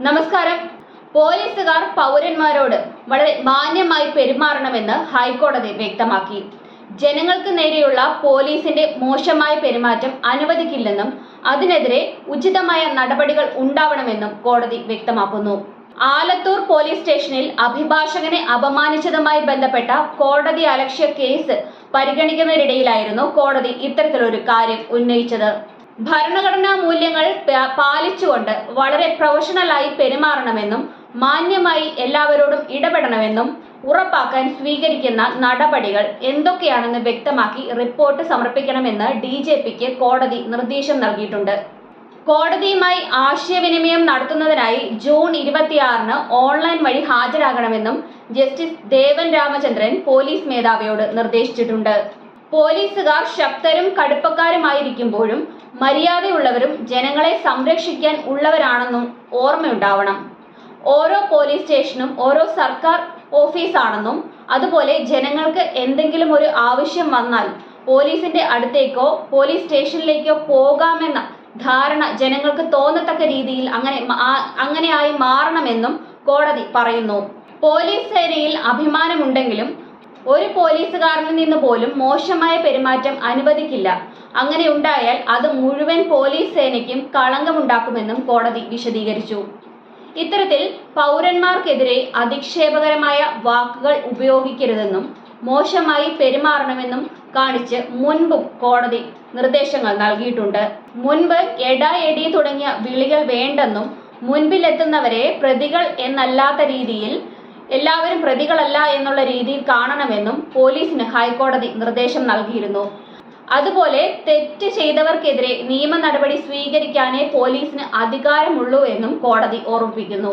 നമസ്കാരം. പോലീസുകാർ പൗരന്മാരോട് വളരെ മാന്യമായി പെരുമാറണമെന്ന് ഹൈക്കോടതി വ്യക്തമാക്കി. ജനങ്ങൾക്ക് നേരെയുള്ള പോലീസിന്റെ മോശമായ പെരുമാറ്റം അനുവദിക്കില്ലെന്നും അതിനെതിരെ ഉചിതമായ നടപടികൾ ഉണ്ടാവണമെന്നും കോടതി വ്യക്തമാക്കുന്നു. ആലത്തൂർ പോലീസ് സ്റ്റേഷനിൽ അഭിഭാഷകനെ അപമാനിച്ചതുമായി ബന്ധപ്പെട്ട കോടതി അലക്ഷ്യ കേസ് പരിഗണിക്കുന്നതിനിടയിലായിരുന്നു കോടതി ഇത്തരത്തിലൊരു കാര്യം ഉന്നയിച്ചത്. ഭരണഘടനാ മൂല്യങ്ങൾ പാലിച്ചുകൊണ്ട് വളരെ പ്രൊഫഷണലായി പെരുമാറണമെന്നും മാന്യമായി എല്ലാവരോടും ഇടപെടണമെന്നും ഉറപ്പാക്കാൻ സ്വീകരിക്കുന്ന നടപടികൾ എന്തൊക്കെയാണെന്ന് വ്യക്തമാക്കി റിപ്പോർട്ട് സമർപ്പിക്കണമെന്ന് DGPക്ക് കോടതി നിർദ്ദേശം നൽകിയിട്ടുണ്ട്. കോടതിയുമായി ആശയവിനിമയം നടത്തുന്നതിനായി ജൂൺ 26-ന് ഓൺലൈൻ വഴി ഹാജരാകണമെന്നും ജസ്റ്റിസ് ദേവൻ രാമചന്ദ്രൻ പോലീസ് മേധാവിയോട് നിർദ്ദേശിച്ചിട്ടുണ്ട്. പോലീസുകാർ ശക്തരും കടുപ്പക്കാരുമായിരിക്കുമ്പോഴും മര്യാദയുള്ളവരും ജനങ്ങളെ സംരക്ഷിക്കാൻ ഉള്ളവരാണെന്നും ഓർമ്മയുണ്ടാവണം. ഓരോ പോലീസ് സ്റ്റേഷനും ഓരോ സർക്കാർ ഓഫീസാണെന്നും അതുപോലെ ജനങ്ങൾക്ക് എന്തെങ്കിലും ഒരു ആവശ്യം വന്നാൽ പോലീസിന്റെ അടുത്തേക്കോ പോലീസ് സ്റ്റേഷനിലേക്കോ പോകാമെന്ന ധാരണ ജനങ്ങൾക്ക് തോന്നത്തക്ക രീതിയിൽ അങ്ങനെയായി മാറണമെന്നും കോടതി പറയുന്നു. പോലീസ് സേനയിൽ അഭിമാനമുണ്ടെങ്കിലും ഒരു പോലീസുകാരനിൽ നിന്ന് പോലും മോശമായ പെരുമാറ്റം അനുവദിക്കില്ല. അങ്ങനെ ഉണ്ടായാൽ അത് മുഴുവൻ പോലീസ് സേനയ്ക്കും കളങ്കമുണ്ടാക്കുമെന്നും കോടതി വിശദീകരിച്ചു. ഇത്തരത്തിൽ പൗരന്മാർക്കെതിരെ അധിക്ഷേപകരമായ വാക്കുകൾ ഉപയോഗിക്കരുതെന്നും മോശമായി പെരുമാറണമെന്നും കാണിച്ച് മുൻപും കോടതി നിർദ്ദേശങ്ങൾ നൽകിയിട്ടുണ്ട്. മുൻപ് എടാ എടി തുടങ്ങിയ വിളികൾ വേണ്ടെന്നും മുൻപിലെത്തുന്നവരെ പ്രതികൾ എന്നല്ലാത്ത രീതിയിൽ എല്ലാവരും പ്രതികളല്ല എന്നുള്ള രീതിയിൽ കാണണമെന്നും പോലീസിന് ഹൈക്കോടതി നിർദ്ദേശം നൽകിയിരുന്നു. അതുപോലെ തെറ്റ് ചെയ്തവർക്കെതിരെ നിയമ നടപടി സ്വീകരിക്കാനേ പോലീസിന് അധികാരമുള്ളൂ എന്നും കോടതി ഓർമ്മിപ്പിക്കുന്നു.